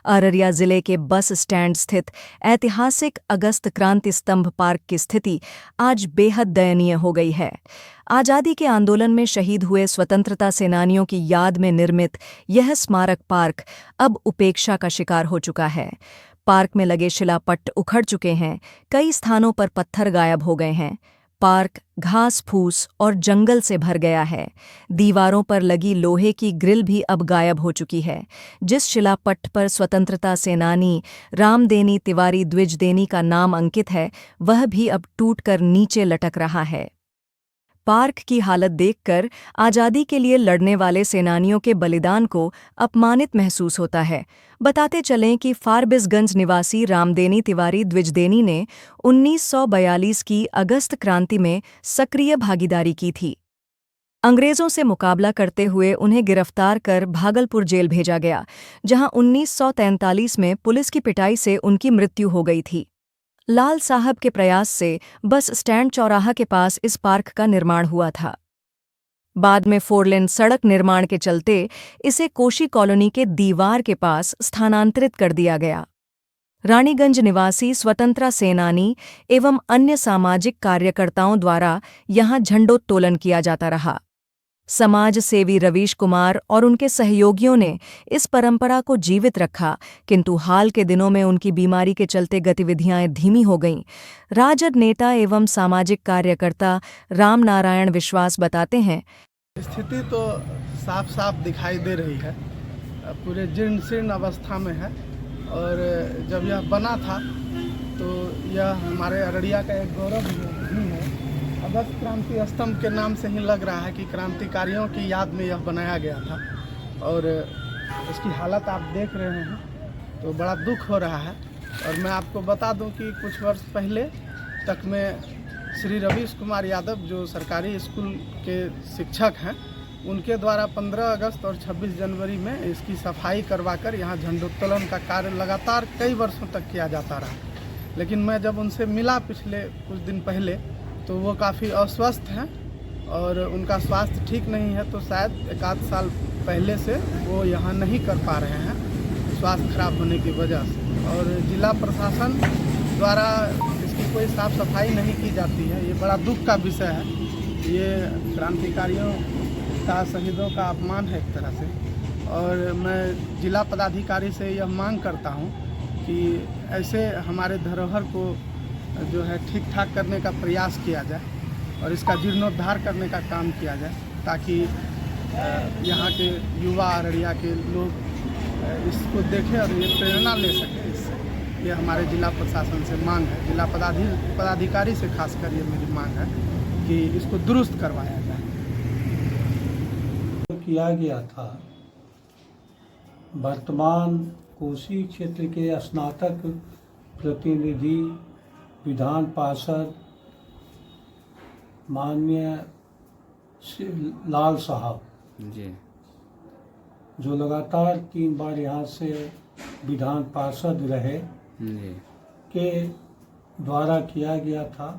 अररिया जिले के bus stand स्थित ऐतिहासिक अगस्त क्रांति स्तंभ पार्क की स्थिति आज बेहद दयनीय हो गई है। आजादी के आंदोलन में शहीद हुए स्वतंत्रता सेनानियों की याद में निर्मित यह स्मारक पार्क अब उपेक्षा का शिकार हो चुका है। पार्क में लगे शिलापट्ट उखड़ चुके हैं, कई स्थानों पर पत्थर गायब हो गए हैं। पार्क घास फूस और जंगल से भर गया है। दीवारों पर लगी लोहे की ग्रिल भी अब गायब हो चुकी है। जिस शिलापट्ट पर स्वतंत्रता सेनानी रामदेनी तिवारी द्विजदेनी का नाम अंकित है, वह भी अब टूटकर नीचे लटक रहा है। पार्क की हालत देखकर आज़ादी के लिए लड़ने वाले सेनानियों के बलिदान को अपमानित महसूस होता है। बताते चलें कि फारबिसगंज निवासी रामदेनी तिवारी द्विजदेनी ने 1942 की अगस्त क्रांति में सक्रिय भागीदारी की थी। अंग्रेज़ों से मुकाबला करते हुए उन्हें गिरफ्तार कर भागलपुर जेल भेजा गया, जहां 1943 में पुलिस की पिटाई से उनकी मृत्यु हो गई थी। लाल साहब के प्रयास से बस स्टैंड चौराहा के पास इस पार्क का निर्माण हुआ था। बाद में 4 लेन सड़क निर्माण के चलते इसे कोशी कॉलोनी के दीवार के पास स्थानांतरित कर दिया गया। रानीगंज निवासी स्वतंत्रता सेनानी एवं अन्य सामाजिक कार्यकर्ताओं द्वारा यहां झंडोत्तोलन किया जाता रहा। समाज सेवी रवीश कुमार और उनके सहयोगियों ने इस परंपरा को जीवित रखा, किंतु हाल के दिनों में उनकी बीमारी के चलते गतिविधियां धीमी हो गईं। राजद नेता एवं सामाजिक कार्यकर्ता राम नारायण विश्वास बताते हैं, स्थिति तो साफ साफ दिखाई दे रही है, पूरे जीर्ण शीर्ण अवस्था में है। और जब यह बना था तो यह हमारे अररिया का एक गौरव भी है। अगस्त क्रांति स्तंभ के नाम से ही लग रहा है कि क्रांतिकारियों की याद में यह बनाया गया था। और इसकी हालत आप देख रहे हैं तो बड़ा दुख हो रहा है। और मैं आपको बता दूं कि कुछ वर्ष पहले तक में श्री रवीश कुमार यादव, जो सरकारी स्कूल के शिक्षक हैं, उनके द्वारा 15 अगस्त और 26 जनवरी में इसकी सफाई करवाकर यहाँ झंडोत्तोलन का कार्य लगातार कई वर्षों तक किया जाता रहा। लेकिन मैं जब उनसे मिला पिछले कुछ दिन पहले तो वो काफ़ी अस्वस्थ हैं और उनका स्वास्थ्य ठीक नहीं है, तो शायद 1 आध साल पहले से वो यहाँ नहीं कर पा रहे हैं स्वास्थ्य खराब होने की वजह से। और जिला प्रशासन द्वारा इसकी कोई साफ सफाई नहीं की जाती है। ये बड़ा दुख का विषय है। ये क्रांतिकारियों का, शहीदों का अपमान है एक तरह से। और मैं जिला पदाधिकारी से यह मांग करता हूँ कि ऐसे हमारे धरोहर को जो है ठीक ठाक करने का प्रयास किया जाए और इसका जीर्णोद्धार करने का काम किया जाए, ताकि यहाँ के युवा अररिया के लोग इसको देखें और ये प्रेरणा ले सकें इससे। ये हमारे जिला प्रशासन से मांग है, जिला पदाधिकारी से खासकर ये मेरी मांग है कि इसको दुरुस्त करवाया जाए। किया गया था। वर्तमान कोसी क्षेत्र के स्नातक प्रतिनिधि विधान पार्षद माननीय लाल साहब जी, जो लगातार 3 बार यहाँ से विधान पार्षद रहे जी, के द्वारा किया गया था।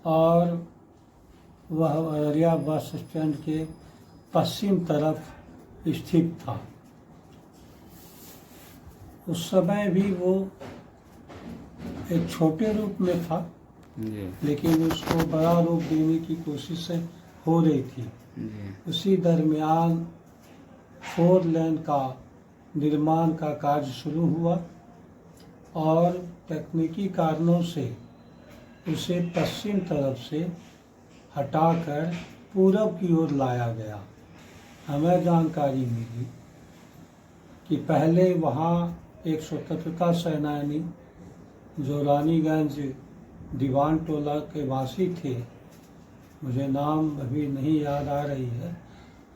और वह अररिया बस स्टैंड के पश्चिम तरफ स्थित था। उस समय भी वो एक छोटे रूप में था जी, लेकिन उसको बड़ा रूप देने की कोशिश हो रही थी जी। उसी दरमियान 4 लेन का निर्माण का कार्य शुरू हुआ और तकनीकी कारणों से उसे पश्चिम तरफ से हटाकर पूरब की ओर लाया गया। हमें जानकारी मिली कि पहले वहाँ एक स्वतंत्रता सेनानी जो रानीगंज दीवान टोला के वासी थे, मुझे नाम अभी नहीं याद आ रही है,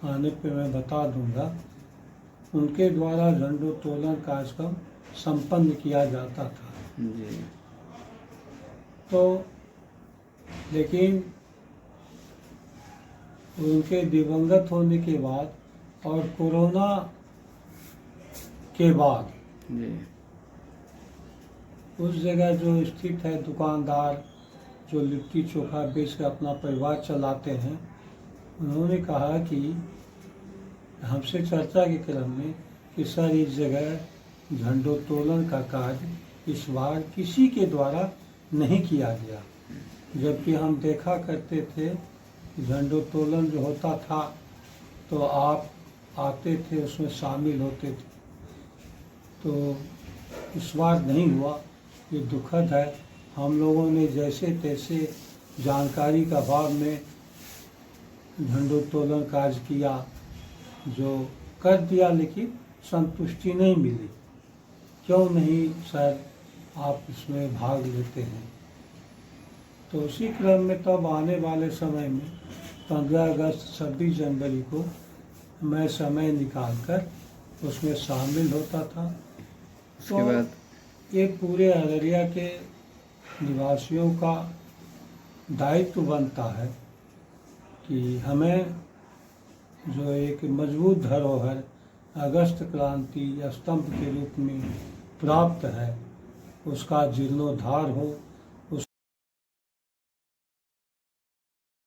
आने पे मैं बता दूंगा, उनके द्वारा झंडोत्तोलन कार्यक्रम संपन्न किया जाता था जी। तो लेकिन उनके दिवंगत होने के बाद और कोरोना के बाद जी, उस जगह जो स्थित है दुकानदार जो लिट्टी चोखा बेच कर अपना परिवार चलाते हैं, उन्होंने कहा कि हमसे चर्चा के क्रम में कि सर इस जगह झंडोत्तोलन का कार्य इस बार किसी के द्वारा नहीं किया गया, जबकि हम देखा करते थे कि झंडोत्तोलन जो होता था तो आप आते थे, उसमें शामिल होते थे। तो इस बार नहीं हुआ, ये दुखद है। हम लोगों ने जैसे तैसे जानकारी का अभाव में झंडोत्तोलन कार्य किया, जो कर दिया, लेकिन संतुष्टि नहीं मिली। क्यों नहीं सर आप इसमें भाग लेते हैं? तो उसी क्रम में तब आने वाले समय में 15 अगस्त 26 जनवरी को मैं समय निकालकर उसमें शामिल होता था। उसके बाद एक पूरे अररिया के निवासियों का दायित्व बनता है कि हमें जो एक मजबूत धरोहर अगस्त क्रांति स्तंभ के रूप में प्राप्त है, उसका जीर्णोद्धार हो,